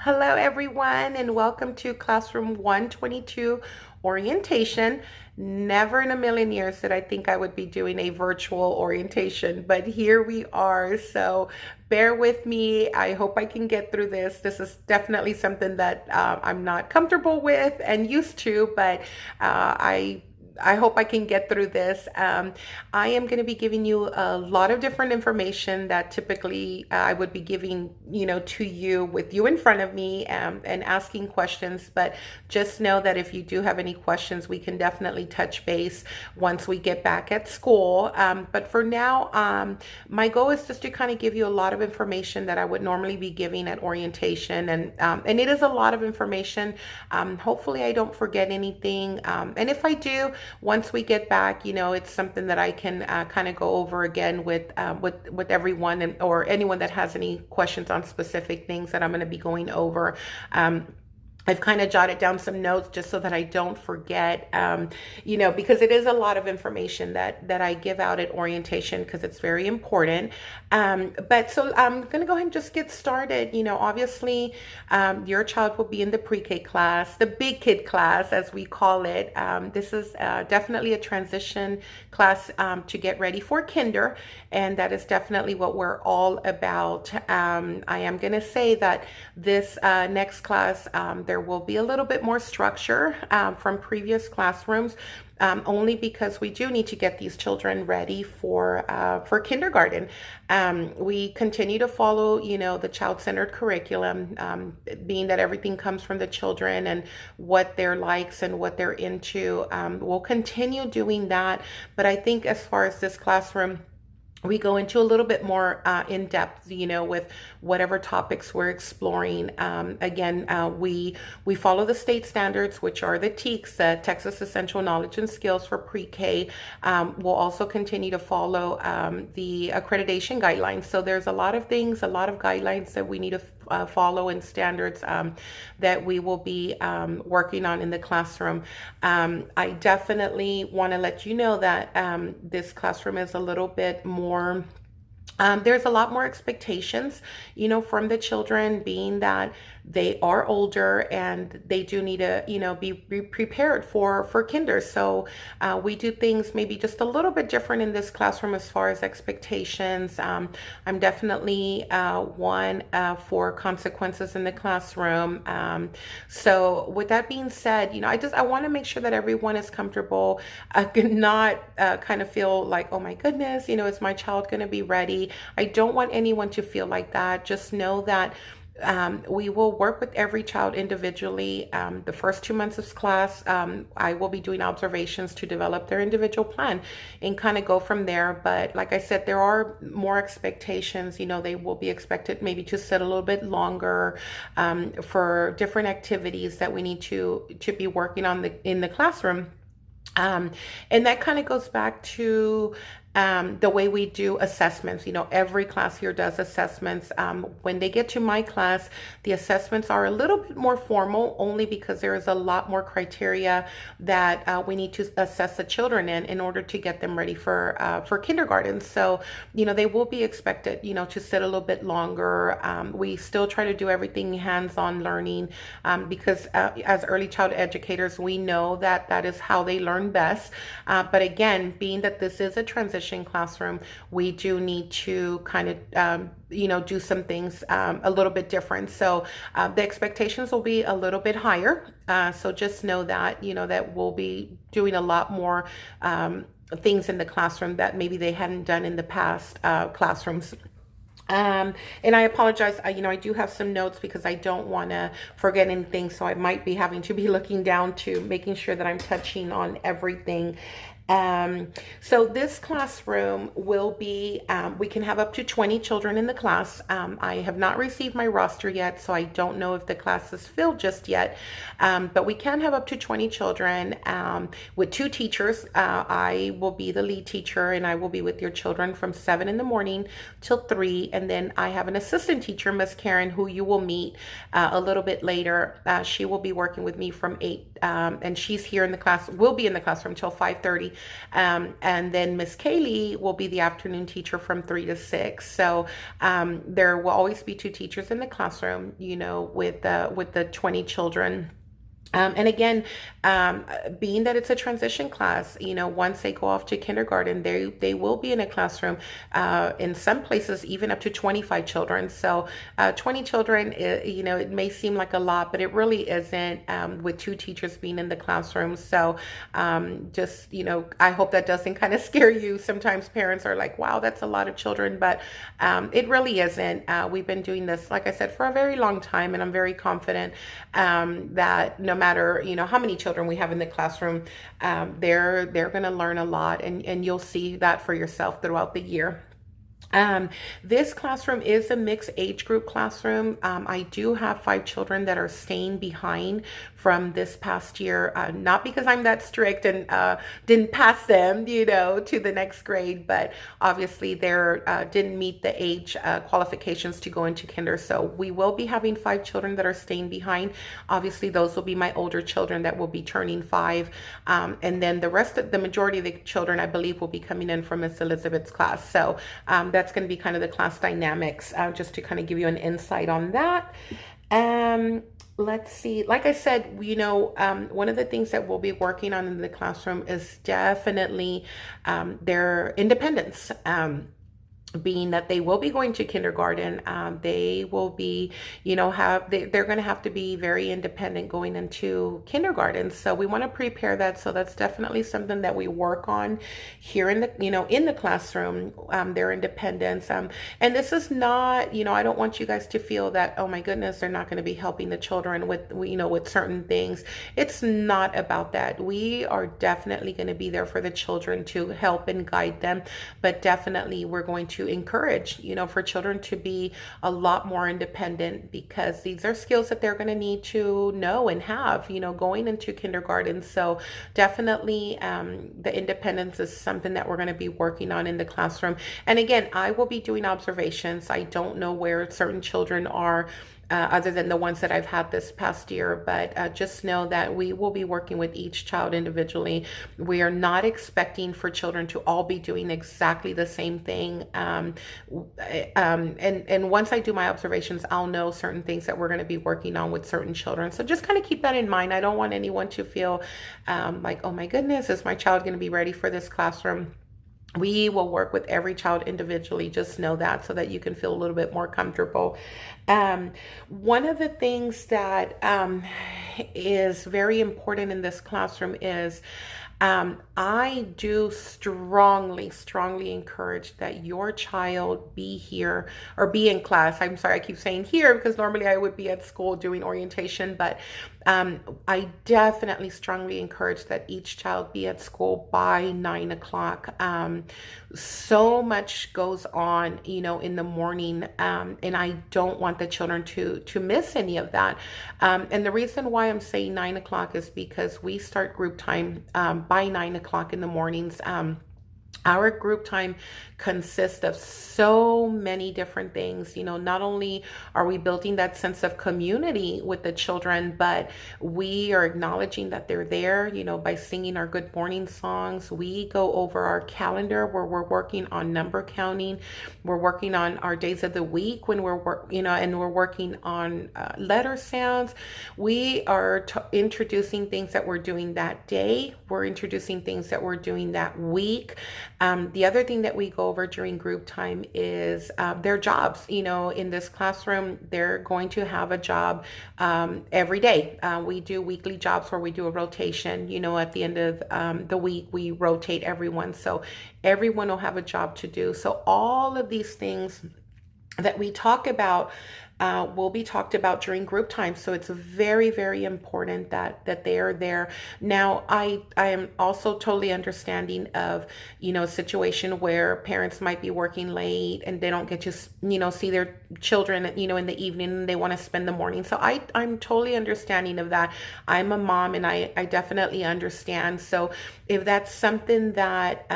Hello, everyone, and welcome to Classroom 122 Orientation. Never in a million years did I think I would be doing a virtual orientation, but here we are. So bear with me. I hope I can get through this. This is definitely something that I'm not comfortable with and used to, but I hope I can get through this. I am going to be giving you a lot of different information that typically I would be giving, to you with you in front of me, and asking questions. But just know that if you do have any questions, we can definitely touch base once we get back at school. But for now, my goal is just to kind of give you a lot of information that I would normally be giving at orientation. And it is a lot of information. Hopefully I don't forget anything. And if I do, once we get back, it's something that I can kind of go over again with everyone, or anyone that has any questions on specific things that I'm going to be going over. I've kind of jotted down some notes just so that I don't forget, because it is a lot of information that I give out at orientation, because it's very important. But so I'm going to go ahead and just get started. Obviously, your child will be in the pre-K class, the big kid class, as we call it. This is definitely a transition class to get ready for kinder, and that is definitely what we're all about. I am going to say that this next class, there will be a little bit more structure from previous classrooms, only because we do need to get these children ready for kindergarten. We continue to follow, the child-centered curriculum, being that everything comes from the children and what their likes and what they're into. We'll continue doing that, but I think as far as this classroom, we go into a little bit more in depth, with whatever topics we're exploring. Again, we follow the state standards, which are the TEKS, the Texas Essential Knowledge and Skills for Pre-K. We'll also continue to follow the accreditation guidelines. So there's a lot of things, a lot of guidelines that we need to follow, and standards that we will be working on in the classroom. I definitely want to let you know that this classroom is a little bit more, there's a lot more expectations, from the children, being that they are older and they do need to, be prepared for kinder. So we do things maybe just a little bit different in this classroom as far as expectations. I'm definitely one for consequences in the classroom. So with that being said, I want to make sure that everyone is comfortable, not kind of feel like, oh my goodness, is my child going to be ready? I don't want anyone to feel like that. Just know that we will work with every child individually. The first 2 months of class, I will be doing observations to develop their individual plan and kind of go from there. But like I said, there are more expectations. They will be expected maybe to sit a little bit longer for different activities that we need to be working on in the classroom. And that kind of goes back to the way we do assessments. Every class here does assessments. When they get to my class, the assessments are a little bit more formal, only because there is a lot more criteria that we need to assess the children in order to get them ready for kindergarten. So, they will be expected, to sit a little bit longer. We still try to do everything hands-on learning, because as early child educators, we know that that is how they learn best. But again, being that this is a transition classroom, we do need to kind of do some things a little bit different. So the expectations will be a little bit higher. So just know that that we'll be doing a lot more things in the classroom that maybe they hadn't done in the past classrooms. And I apologize. I do have some notes because I don't want to forget anything. So I might be having to be looking down to making sure that I'm touching on everything. So this classroom will be, we can have up to 20 children in the class. I have not received my roster yet, so I don't know if the class is filled just yet. But we can have up to 20 children with 2 teachers. I will be the lead teacher, and I will be with your children from 7 in the morning till 3. And then I have an assistant teacher, Miss Karen, who you will meet a little bit later. She will be working with me from 8, and she's here in the class, will be in the classroom till 5:30. 3. And then Miss Kaylee will be the afternoon teacher from 3 to 6. So there will always be 2 teachers in the classroom, with the 20 children. And again, being that it's a transition class, once they go off to kindergarten, they will be in a classroom, in some places even up to 25 children. So 20 children, it may seem like a lot, but it really isn't, with 2 teachers being in the classroom. So just, I hope that doesn't kind of scare you. Sometimes parents are like, wow, that's a lot of children, but it really isn't. We've been doing this, like I said, for a very long time, and I'm very confident that no matter how many children we have in the classroom, they're going to learn a lot, and you'll see that for yourself throughout the year. This classroom is a mixed age group classroom. I do have 5 children that are staying behind from this past year, not because I'm that strict and didn't pass them, to the next grade, but obviously they didn't meet the age qualifications to go into kinder. So we will be having 5 children that are staying behind. Obviously, those will be my older children that will be turning 5, and then the majority of the children, I believe, will be coming in from Miss Elizabeth's class. So that's going to be kind of the class dynamics, just to kind of give you an insight on that. Let's see. Like I said, one of the things that we'll be working on in the classroom is definitely their independence. Being that they will be going to kindergarten, they will be, they're going to have to be very independent going into kindergarten. So we want to prepare that. So that's definitely something that we work on here in the classroom, their independence. And this is not, I don't want you guys to feel that, oh my goodness, they're not going to be helping the children with certain things. It's not about that. We are definitely going to be there for the children to help and guide them, but definitely we're going to encourage, for children to be a lot more independent, because these are skills that they're going to need to know and have, going into kindergarten. So definitely the independence is something that we're going to be working on in the classroom. And again, I will be doing observations. I don't know where certain children are, other than the ones that I've had this past year, but just know that we will be working with each child individually. We are not expecting for children to all be doing exactly the same thing. And once I do my observations, I'll know certain things that we're going to be working on with certain children. So just kind of keep that in mind. I don't want anyone to feel like, oh my goodness, is my child going to be ready for this classroom? We will work with every child individually. Just know that, so that you can feel a little bit more comfortable. One of the things that is very important in this classroom is I do strongly encourage that your child be here or be in class. I'm sorry, I keep saying here because normally I would be at school doing orientation, but I definitely strongly encourage that each child be at school by 9 o'clock. So much goes on, in the morning, and I don't want the children to miss any of that. And the reason why I'm saying 9 o'clock is because we start group time by 9 o'clock in the mornings. Our group time consists of so many different things. Not only are we building that sense of community with the children, but we are acknowledging that they're there, by singing our good morning songs. We go over our calendar where we're working on number counting. We're working on our days of the week when and we're working on letter sounds. We are introducing things that we're doing that day. We're introducing things that we're doing that week. The other thing that we go over during group time is their jobs. In this classroom, they're going to have a job every day. We do weekly jobs where we do a rotation. At the end of the week, we rotate everyone. So everyone will have a job to do. So all of these things that we talk about will be talked about during group time. So it's very, very important that they are there. Now, I am also totally understanding of, a situation where parents might be working late and they don't get to, see their children, in the evening, and they want to spend the morning. So I'm totally understanding of that. I'm a mom, and I definitely understand. So if that's something that,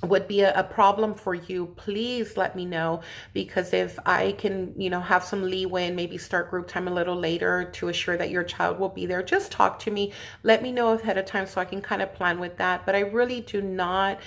would be a problem for you, please let me know, because if I can, have some leeway and maybe start group time a little later to assure that your child will be there, just talk to me. Let me know ahead of time so I can kind of plan with that. But I really do not.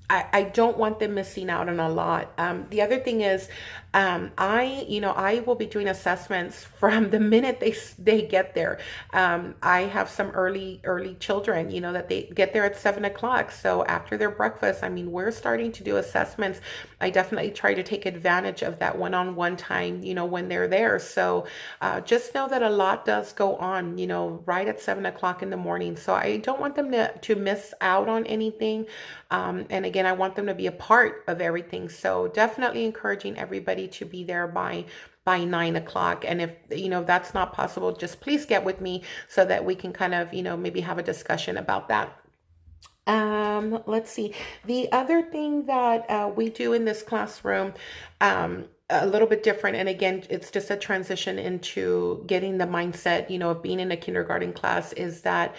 I don't want them missing out on a lot. The other thing is, I will be doing assessments from the minute they get there. I have some early children, that they get there at 7 o'clock. So after their breakfast, I mean, we're starting to do assessments. I definitely try to take advantage of that one-on-one time, when they're there. So just know that a lot does go on, right at 7 o'clock in the morning. So I don't want them to miss out on anything. And again, I want them to be a part of everything. So definitely encouraging everybody to be there by 9 o'clock. And if that's not possible, just please get with me so that we can kind of maybe have a discussion about that. Let's see. The other thing that we do in this classroom, a little bit different, and again, it's just a transition into getting the mindset, of being in a kindergarten class, is that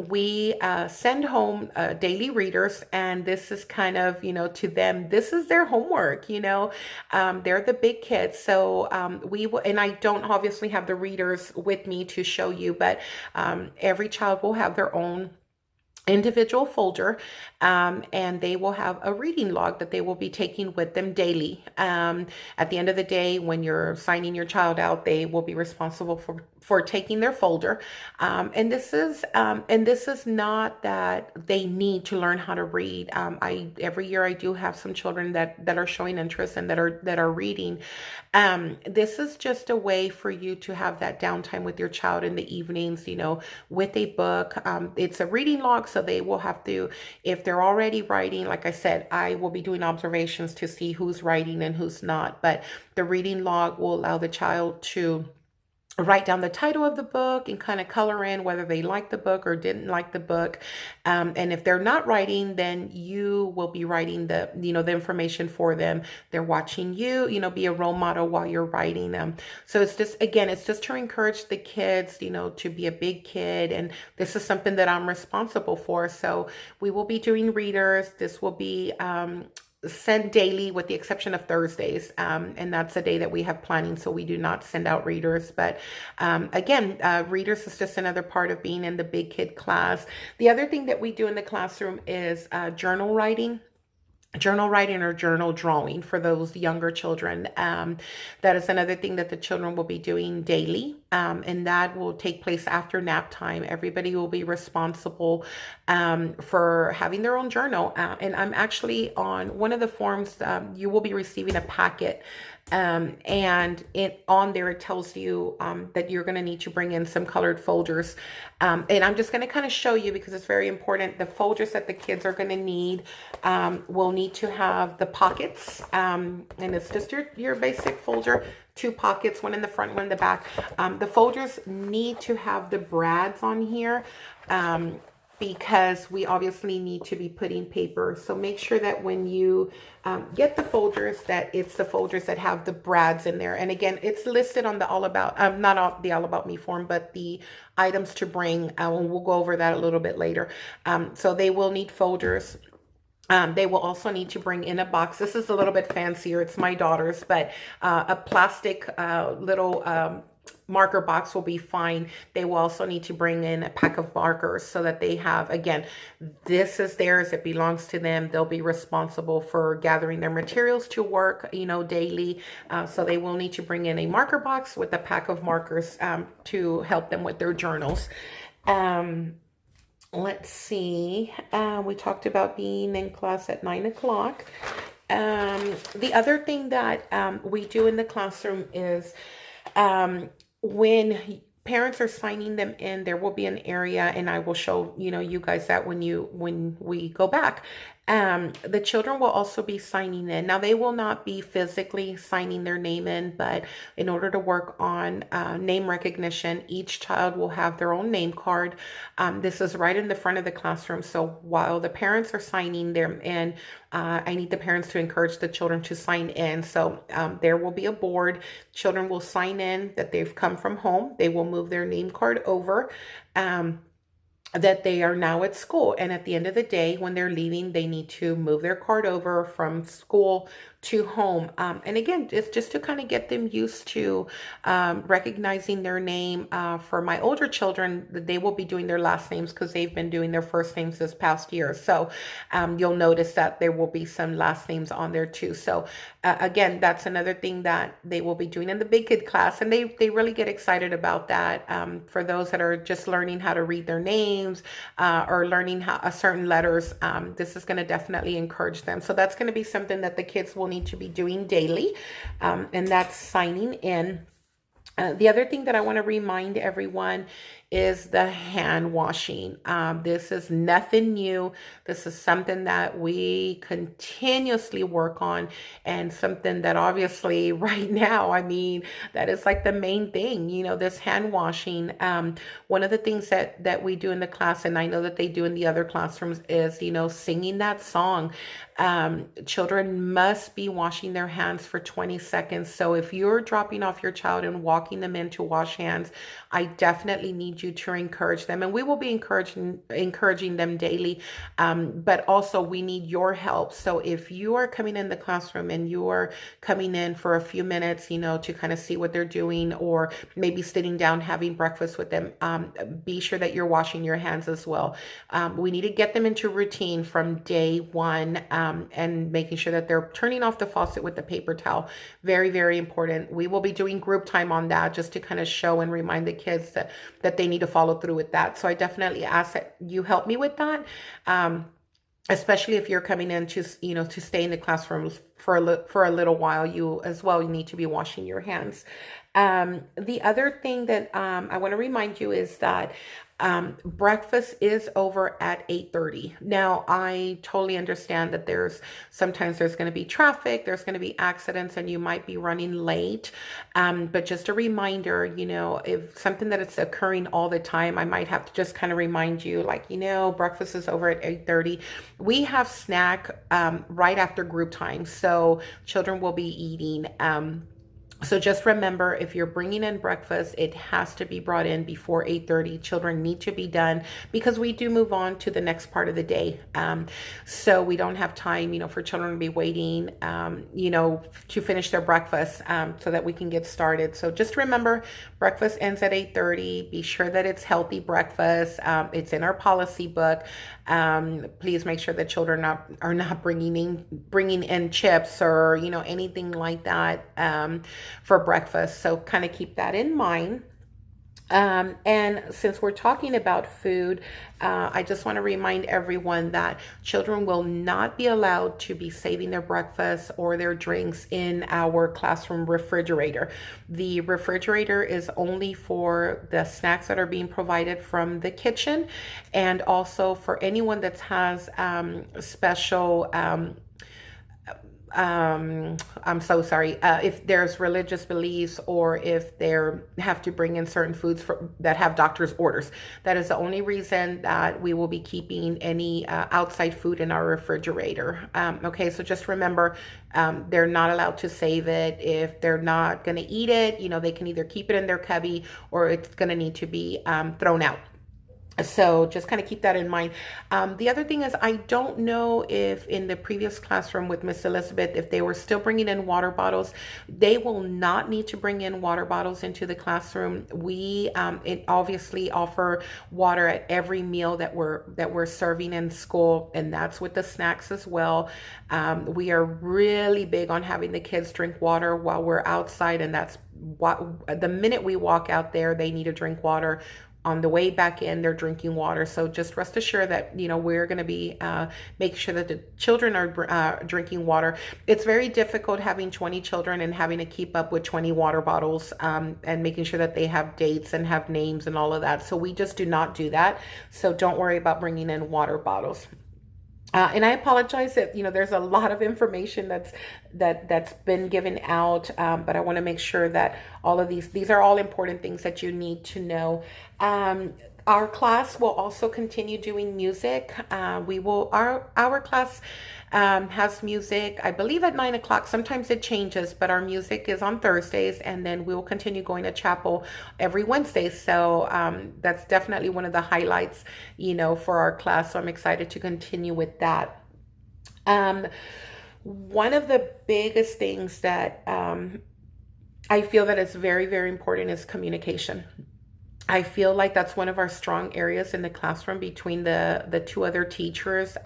we send home daily readers, and this is kind of, to them, this is their homework. They're the big kids, so we will, and I don't obviously have the readers with me to show you, but every child will have their own individual folder, and they will have a reading log that they will be taking with them daily. At the end of the day, when you're signing your child out, they will be responsible for taking their folder. And this is not that they need to learn how to read. Every year I do have some children that are showing interest and that are reading. This is just a way for you to have that downtime with your child in the evenings, with a book. It's a reading log, so they will have to, if they're already writing, like I said, I will be doing observations to see who's writing and who's not. But the reading log will allow the child to write down the title of the book and kind of color in whether they liked the book or didn't like the book. And if they're not writing, then you will be writing the information for them. They're watching you, be a role model while you're writing them. So it's just to encourage the kids, to be a big kid. And this is something that I'm responsible for. So we will be doing readers. This will be, send daily with the exception of Thursdays, and that's a day that we have planning, so we do not send out readers. But again, readers is just another part of being in the big kid class. The other thing that we do in the classroom is journal writing or journal drawing for those younger children. That is another thing that the children will be doing daily, and that will take place after nap time. Everybody will be responsible for having their own journal. And I'm actually on one of the forms, you will be receiving a packet. And on there, it tells you that you're going to need to bring in some colored folders. And I'm just going to kind of show you because it's very important. The folders that the kids are going to need will need to have the pockets. And it's just your basic folder, 2 pockets, one in the front, one in the back. The folders need to have the brads on here. Because we obviously need to be putting paper. So make sure that when you get the folders, that it's the folders that have the brads in there. And again, it's listed on the not the All About Me form, but the items to bring. We'll go over that a little bit later. So they will need folders. They will also need to bring in a box. This is a little bit fancier. It's my daughter's, but a plastic little marker box will be fine. They will also need to bring in a pack of markers so that they have, again, this is theirs. It belongs to them. They'll be responsible for gathering their materials to work, daily. So they will need to bring in a marker box with a pack of markers to help them with their journals. Let's see. We talked about being in class at 9 o'clock. The other thing that we do in the classroom is when parents are signing them in, there will be an area, and I will show you guys that when we go back. The children will also be signing in. Now, they will not be physically signing their name in, but in order to work on name recognition, each child will have their own name card. This is right in the front of the classroom. So while the parents are signing them in, I need the parents to encourage the children to sign in. So there will be a board. Children will sign in that they've come from home. They will move their name card over. that they are now at school. And at the end of the day, when they're leaving, they need to move their cart over from school to home. And again, it's just to kind of get them used to recognizing their name. For my older children, they will be doing their last names because they've been doing their first names this past year. So you'll notice that there will be some last names on there too. So again, that's another thing that they will be doing in the big kid class. And they really get excited about that. For those that are just learning how to read their names or learning how certain letters, this is going to definitely encourage them. So that's going to be something that the kids will need to be doing daily, and that's signing in. The other thing that I want to remind everyone is the hand washing. This is nothing new. This is something that we continuously work on, and something that obviously right now, I mean, that is like the main thing, this hand washing. One of the things that we do in the class, and I know that they do in the other classrooms, is, singing that song. Children must be washing their hands for 20 seconds. So if you're dropping off your child and walking them in to wash hands, I definitely need you to encourage them. And we will be encouraging them daily. But also we need your help. So if you are coming in the classroom and you are coming in for a few minutes, to kind of see what they're doing, or maybe sitting down having breakfast with them, be sure that you're washing your hands as well. We need to get them into routine from day one. And making sure that they're turning off the faucet with the paper towel. Very, very important. We will be doing group time on that, just to kind of show and remind the kids that they need to follow through with that. So I definitely ask that you help me with that. Especially if you're coming in to stay in the classroom for a little while, you need to be washing your hands. The other thing that I want to remind you is that breakfast is over at 8:30. Now, I totally understand that sometimes there's going to be traffic, there's going to be accidents, and you might be running late. But just a reminder, if something that is occurring all the time, I might have to just kind of remind you, like, breakfast is over at 8:30. We have snack right after group time, so children will be eating. So just remember, if you're bringing in breakfast, it has to be brought in before 8:30. Children need to be done because we do move on to the next part of the day. So we don't have time, for children to be waiting, to finish their breakfast so that we can get started. So just remember, breakfast ends at 8:30. Be sure that it's healthy breakfast. It's in our policy book. Please make sure that children are not bringing in chips or, anything like that for breakfast. So kind of keep that in mind. And since we're talking about food, I just want to remind everyone that children will not be allowed to be saving their breakfast or their drinks in our classroom refrigerator. The refrigerator is only for the snacks that are being provided from the kitchen, and also for anyone that has special I'm so sorry, if there's religious beliefs, or if they have to bring in certain foods that have doctor's orders. That is the only reason that we will be keeping any outside food in our refrigerator. Okay, so just remember, they're not allowed to save it. If they're not going to eat it, they can either keep it in their cubby, or it's going to need to be thrown out. So just kind of keep that in mind. The other thing is, I don't know if in the previous classroom with Miss Elizabeth, if they were still bringing in water bottles. They will not need to bring in water bottles into the classroom. We obviously offer water at every meal that we're serving in school, and that's with the snacks as well. We are really big on having the kids drink water while we're outside, and that's the minute we walk out there, they need to drink water. On the way back in, they're drinking water. So just rest assured that, we're going to be making sure that the children are drinking water. It's very difficult having 20 children and having to keep up with 20 water bottles and making sure that they have dates and have names and all of that. So we just do not do that. So don't worry about bringing in water bottles. And I apologize that, there's a lot of information that's been given out, but I want to make sure that all of these are all important things that you need to know. Our class will also continue doing music. We will our class has music, I believe, at 9 o'clock. Sometimes it changes, but our music is on Thursdays, and then we will continue going to chapel every Wednesday. So that's definitely one of the highlights, for our class. So I'm excited to continue with that. Um, One of the biggest things that I feel that is very, very important is communication. I feel like that's one of our strong areas in the classroom between the two other teachers.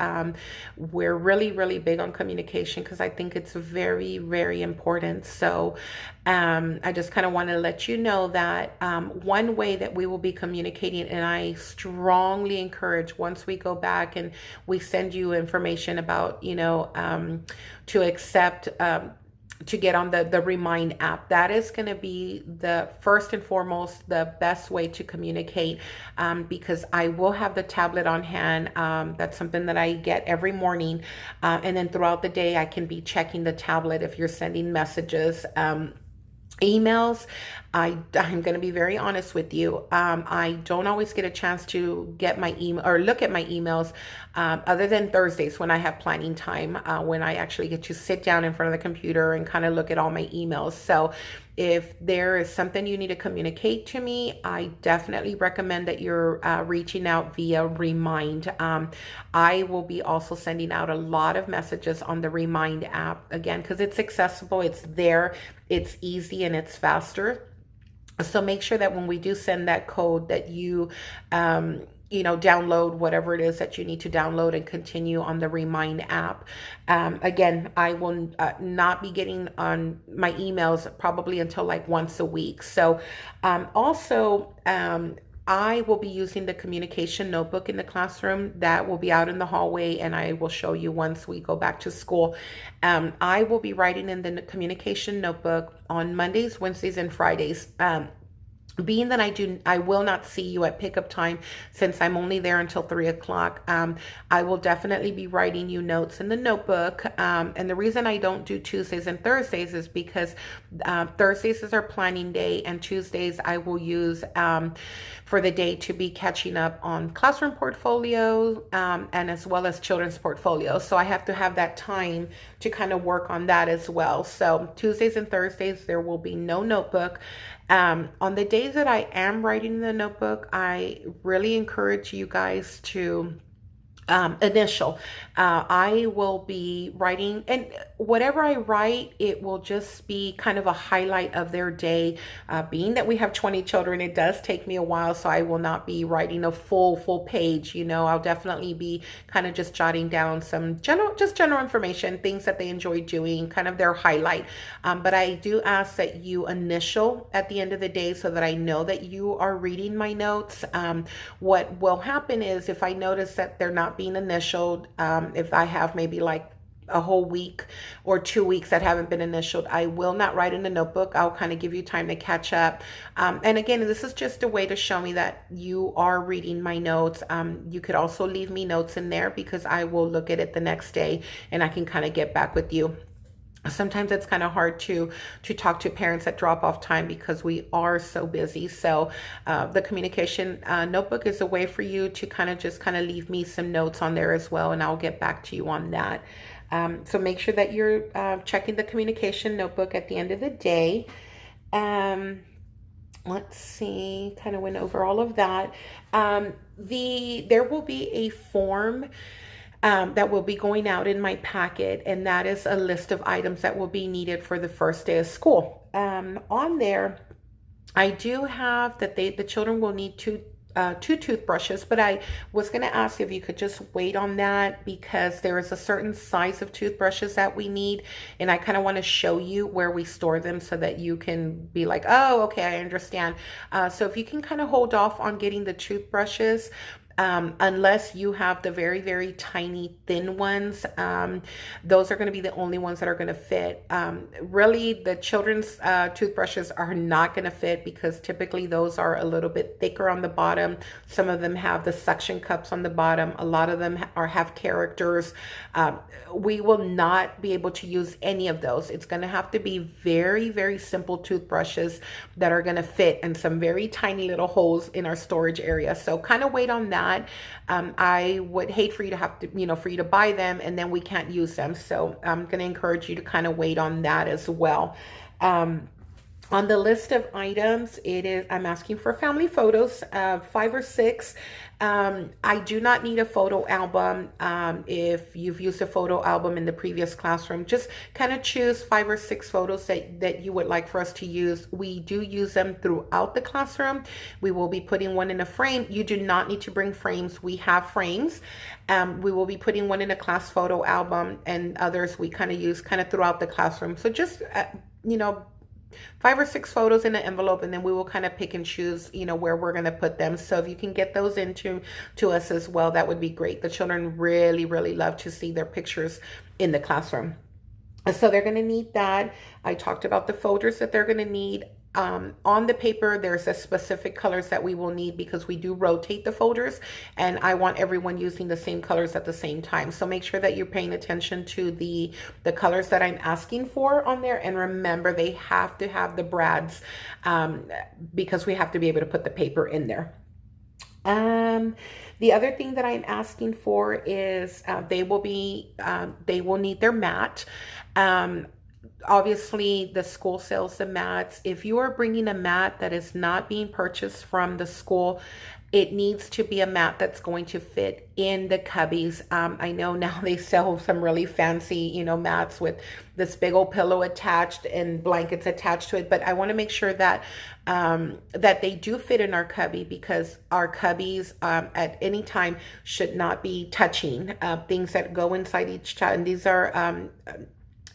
We're really, really big on communication because I think it's very, very important. So I just kind of want to let you know that one way that we will be communicating, and I strongly encourage once we go back and we send you information about, to accept. To get on the Remind app. That is going to be the first and foremost, the best way to communicate, because I will have the tablet on hand. That's something that I get every morning. And then throughout the day, I can be checking the tablet if you're sending messages. Emails, I'm going to be very honest with you. I don't always get a chance to get my email or look at my emails, other than Thursdays when I have planning time, when I actually get to sit down in front of the computer and kind of look at all my emails. So if there is something you need to communicate to me, I definitely recommend that you're reaching out via Remind. I will be also sending out a lot of messages on the Remind app, again, because it's accessible, it's there, it's easy, and it's faster. So make sure that when we do send that code that you download whatever it is that you need to download and continue on the Remind app. Again, I will not be getting on my emails probably until like once a week. So also, I will be using the communication notebook in the classroom that will be out in the hallway, and I will show you once we go back to school. I will be writing in the communication notebook on Mondays, Wednesdays, and Fridays. Being that I will not see you at pickup time, since I'm only there until 3 o'clock. I will definitely be writing you notes in the notebook. And the reason I don't do Tuesdays and Thursdays is because Thursdays is our planning day, and Tuesdays I will use for the day to be catching up on classroom portfolio, and as well as children's portfolio. So I have to have that time to kind of work on that as well. So Tuesdays and Thursdays, there will be no notebook. On the days that I am writing in the notebook, I really encourage you guys to initial. I will be writing, and whatever I write, it will just be kind of a highlight of their day. Being that we have 20 children, it does take me a while, so I will not be writing a full page. I'll definitely be kind of just jotting down some general information, things that they enjoy doing, kind of their highlight. But I do ask that you initial at the end of the day so that I know that you are reading my notes. What will happen is if I notice that they're not being initialed, if I have maybe like a whole week or 2 weeks that haven't been initialed, I will not write in the notebook. I'll kind of give you time to catch up. And again, this is just a way to show me that you are reading my notes. You could also leave me notes in there because I will look at it the next day and I can kind of get back with you. Sometimes it's kind of hard to talk to parents at drop off time because we are so busy. So the communication notebook is a way for you to kind of leave me some notes on there as well, and I'll get back to you on that. So make sure that you're checking the communication notebook at the end of the day. Let's see, kind of went over all of that. There will be a form that will be going out in my packet, and that is a list of items that will be needed for the first day of school. On there, I do have that the children will need two toothbrushes, but I was going to ask if you could just wait on that because there is a certain size of toothbrushes that we need, and I kind of want to show you where we store them so that you can be like, oh, okay, I understand. So if you can kind of hold off on getting the toothbrushes, Unless you have the very, very tiny thin ones, those are going to be the only ones that are going to fit. Really, the children's toothbrushes are not going to fit because typically those are a little bit thicker on the bottom. Some of them have the suction cups on the bottom. A lot of them have characters. We will not be able to use any of those. It's going to have to be very, very simple toothbrushes that are going to fit in some very tiny little holes in our storage area. So kind of wait on that. I would hate for you to have to, for you to buy them and then we can't use them. So I'm going to encourage you to kind of wait on that as well. On the list of items, I'm asking for family photos, 5 or 6. I do not need a photo album. If you've used a photo album in the previous classroom, just kind of choose 5 or 6 photos that you would like for us to use. We do use them throughout the classroom. We will be putting one in a frame. You do not need to bring frames. We have frames. We will be putting one in a class photo album, and others we kind of use throughout the classroom. So just, 5 or 6 photos in an envelope, and then we will kind of pick and choose, where we're going to put them. So if you can get those to us as well, that would be great. The children really, really love to see their pictures in the classroom. So they're going to need that. I talked about the folders that they're going to need. On the paper, there's a specific colors that we will need because we do rotate the folders, and I want everyone using the same colors at the same time. So make sure that you're paying attention to the colors that I'm asking for on there. And remember, they have to have the brads because we have to be able to put the paper in there. The other thing that I'm asking for is they will need their mat. Obviously, the school sells the mats. If you are bringing a mat that is not being purchased from the school, it needs to be a mat that's going to fit in the cubbies. I know now they sell some really fancy, mats with this big old pillow attached and blankets attached to it. But I want to make sure that that they do fit in our cubby, because our cubbies at any time should not be touching things that go inside each child. And these are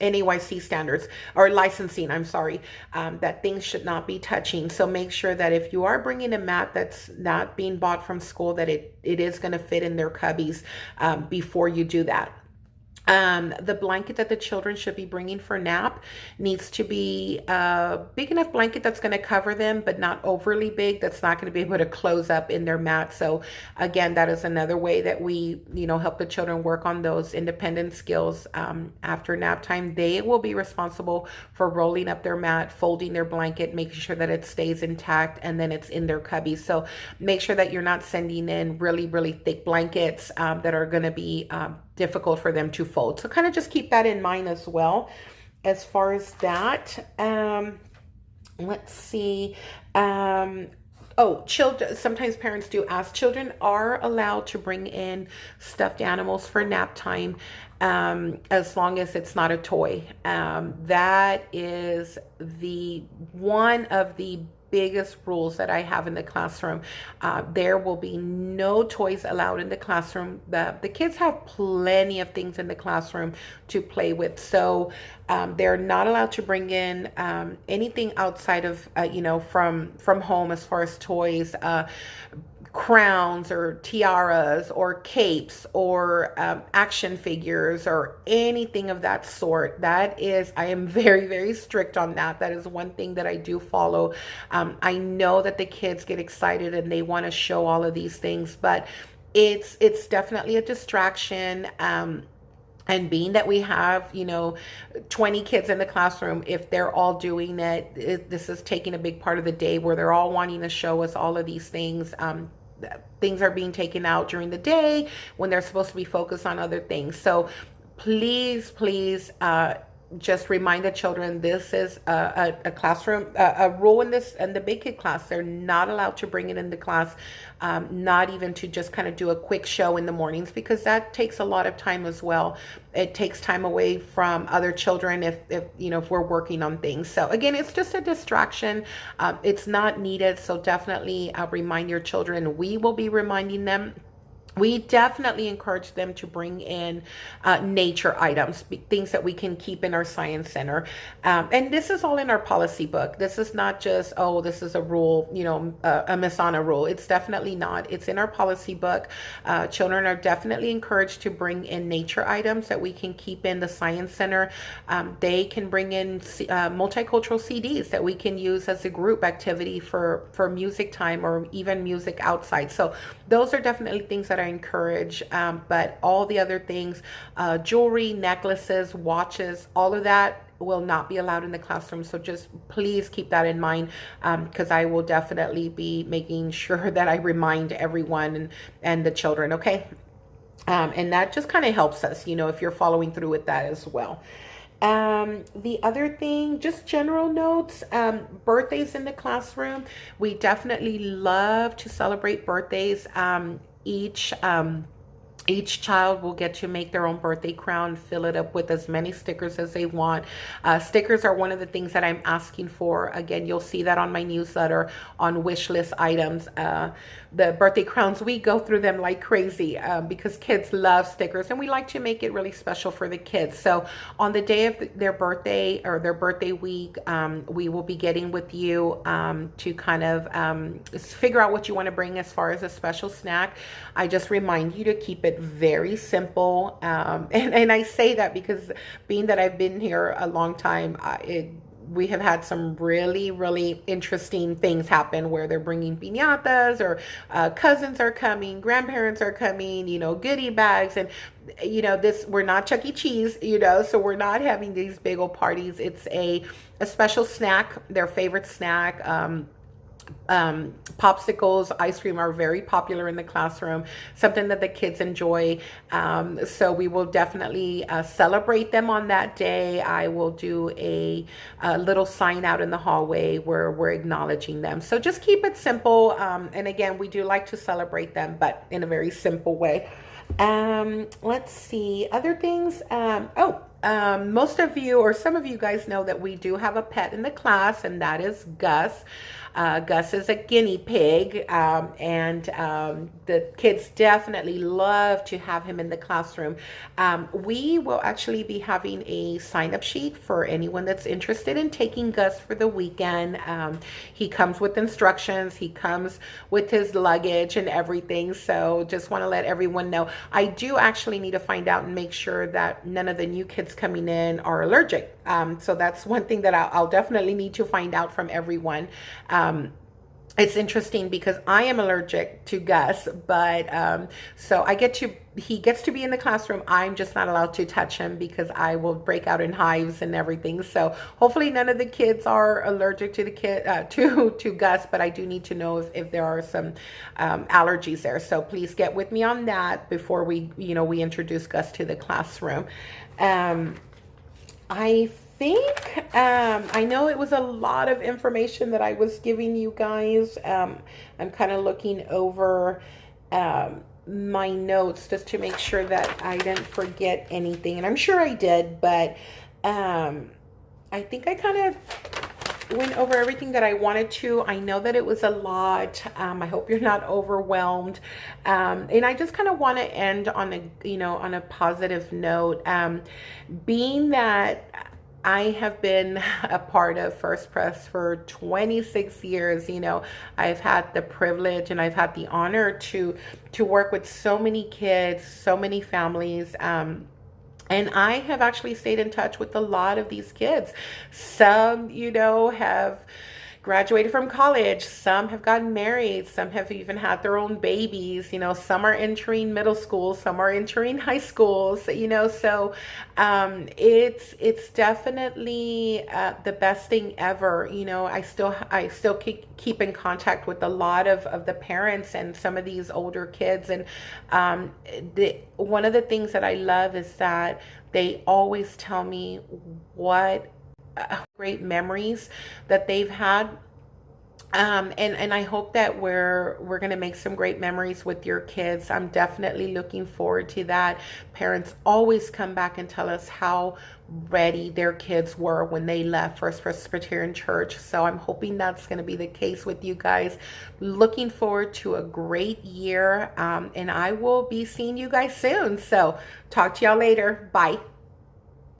NAYC standards or licensing, I'm sorry, that things should not be touching. So make sure that if you are bringing a mat that's not being bought from school, that it is going to fit in their cubbies before you do that. The blanket that the children should be bringing for nap needs to be a big enough blanket that's going to cover them, but not overly big, that's not going to be able to close up in their mat. So again, that is another way that we, help the children work on those independent skills. After nap time, they will be responsible for rolling up their mat, folding their blanket, making sure that it stays intact, and then it's in their cubby. So make sure that you're not sending in really, really thick blankets that are going to be difficult for them to fold. So kind of just keep that in mind as well. As far as that, let's see. Children, sometimes parents do ask, children are allowed to bring in stuffed animals for nap time as long as it's not a toy. That is one of the biggest rules that I have in the classroom. There will be no toys allowed in the classroom. The kids have plenty of things in the classroom to play with. So they're not allowed to bring in anything outside of, from home as far as toys, crowns or tiaras or capes or action figures or anything of that sort. I am very, very strict on that. That is one thing that I do follow. I know that the kids get excited and they want to show all of these things, but it's definitely a distraction. And being that we have, 20 kids in the classroom, if they're all doing it, this is taking a big part of the day where they're all wanting to show us all of these things. Things are being taken out during the day when they're supposed to be focused on other things. So please, just remind the children this is a classroom, a rule in the big kid class. They're not allowed to bring it into class, not even to just kind of do a quick show in the mornings, because that takes a lot of time as well. It takes time away from other children if we're working on things. So again, it's just a distraction. It's not needed. So definitely remind your children. We will be reminding them we definitely encourage them to bring in nature items, things that we can keep in our science center. And this is all in our policy book. This is not just, oh, this is a rule, a Miss Anna rule. It's definitely not. It's in our policy book. Children are definitely encouraged to bring in nature items that we can keep in the science center. They can bring in multicultural CDs that we can use as a group activity for music time or even music outside. So those are definitely things that I encourage. But all the other things, jewelry, necklaces, watches, all of that will not be allowed in the classroom. So just please keep that in mind, because I will definitely be making sure that I remind everyone and the children, okay? And that just kind of helps us, if you're following through with that as well. The other thing, just general notes, birthdays in the classroom. We definitely love to celebrate birthdays. Each child will get to make their own birthday crown, fill it up with as many stickers as they want. Stickers are one of the things that I'm asking for. Again, you'll see that on my newsletter on wish list items. The birthday crowns, we go through them like crazy because kids love stickers, and we like to make it really special for the kids. So on the day of their birthday or their birthday week, we will be getting with you to kind of figure out what you want to bring as far as a special snack. I just remind you to keep it very simple. And I say that because being that I've been here a long time, we have had some really, really interesting things happen where they're bringing piñatas, or cousins are coming, grandparents are coming, goodie bags. And, we're not Chuck E. Cheese, so we're not having these big old parties. It's a special snack, their favorite snack. Popsicles, ice cream are very popular in the classroom, something that the kids enjoy. So we will definitely celebrate them on that day. I will do a little sign out in the hallway where we're acknowledging them. So just keep it simple. And again, we do like to celebrate them, but in a very simple way. Let's see, other things. Most of you, or some of you guys, know that we do have a pet in the class, and that is Gus. Gus is a guinea pig, and the kids definitely love to have him in the classroom. We will actually be having a sign-up sheet for anyone that's interested in taking Gus for the weekend. He comes with instructions. He comes with his luggage and everything. So just want to let everyone know. I do actually need to find out and make sure that none of the new kids coming in are allergic. So that's one thing that I'll definitely need to find out from everyone. It's interesting because I am allergic to Gus, but so he gets to be in the classroom. I'm just not allowed to touch him because I will break out in hives and everything. So hopefully none of the kids are allergic to to Gus, but I do need to know if there are some allergies there. So please get with me on that before we introduce Gus to the classroom. I think I know it was a lot of information that I was giving you guys. I'm kind of looking over my notes just to make sure that I didn't forget anything, and I'm sure I did, but I think I kind of went over everything that I wanted to. I know that it was a lot. I hope you're not overwhelmed. And I just kind of want to end on a positive note. Being that I have been a part of First Press for 26 years. I've had the privilege and I've had the honor to work with so many kids, so many families. And I have actually stayed in touch with a lot of these kids. Some, have graduated from college. Some have gotten married. Some have even had their own babies. Some are entering middle school. Some are entering high schools. So it's definitely the best thing ever. I still keep in contact with a lot of the parents and some of these older kids. And one of the things that I love is that they always tell me what great memories that they've had And I hope that we're gonna make some great memories with your kids. I'm definitely looking forward to that. Parents always come back and tell us how ready their kids were when they left First Presbyterian Church. So I'm hoping that's gonna be the case with you guys. Looking forward to a great year, and I will be seeing you guys soon. So talk to y'all later. Bye.